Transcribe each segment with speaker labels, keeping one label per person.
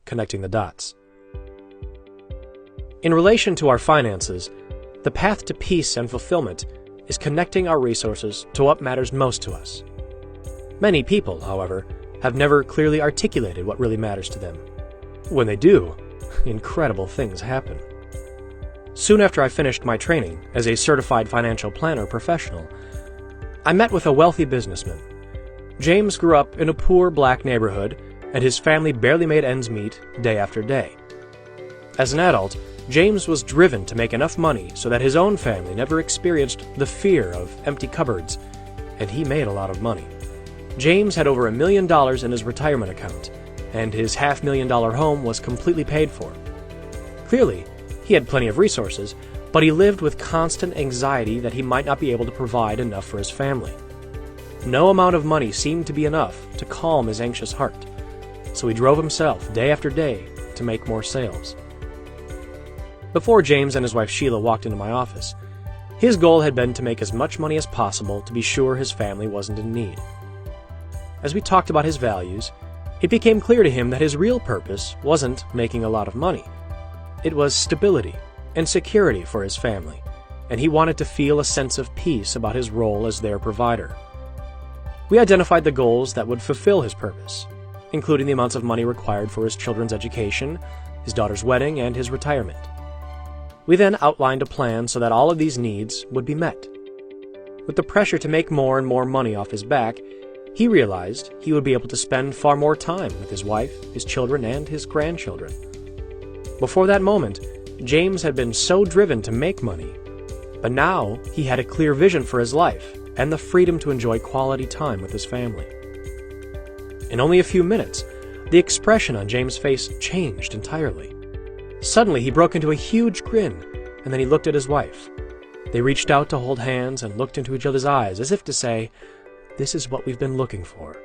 Speaker 1: connecting the dots. In relation to our finances, the path to peace and fulfillment is connecting our resources to what matters most to us. Many people, however, have never clearly articulated what really matters to them. When they do, incredible things happen. Soon after I finished my training as a certified financial planner professional, I met with a wealthy businessman. James grew up in a poor black neighborhood, and his family barely made ends meet day after day. As an adult, James was driven to make enough money so that his own family never experienced the fear of empty cupboards, and he made a lot of money. James had over $1 million in his retirement account, and his $500,000 home was completely paid for. Clearly, he had plenty of resources, but he lived with constant anxiety that he might not be able to provide enough for his family. No amount of money seemed to be enough to calm his anxious heart, so he drove himself day after day to make more sales. Before James and his wife Sheila walked into my office, his goal had been to make as much money as possible to be sure his family wasn't in need. As we talked about his values, it became clear to him that his real purpose wasn't making a lot of money. It was stability and security for his family, and he wanted to feel a sense of peace about his role as their provider. We identified the goals that would fulfill his purpose, including the amounts of money required for his children's education, his daughter's wedding, and his retirement. We then outlined a plan so that all of these needs would be met. With the pressure to make more and more money off his back, he realized he would be able to spend far more time with his wife, his children, and his grandchildren. Before that moment, James had been so driven to make money, but now he had a clear vision for his life and the freedom to enjoy quality time with his family. In only a few minutes, the expression on James' face changed entirely. Suddenly, he broke into a huge grin, and then he looked at his wife. They reached out to hold hands and looked into each other's eyes, as if to say, "This is what we've been looking for."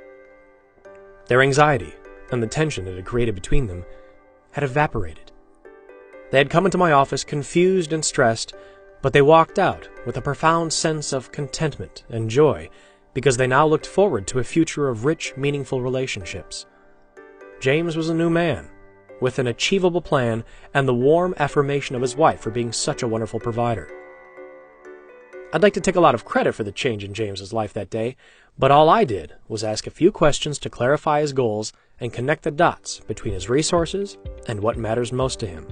Speaker 1: Their anxiety and the tension it had created between them had evaporated. They had come into my office confused and stressed, but they walked out with a profound sense of contentment and joy because they now looked forward to a future of rich, meaningful relationships. James was a new man, with an achievable plan and the warm affirmation of his wife for being such a wonderful provider. I'd like to take a lot of credit for the change in James's life that day, but all I did was ask a few questions to clarify his goals and connect the dots between his resources and what matters most to him.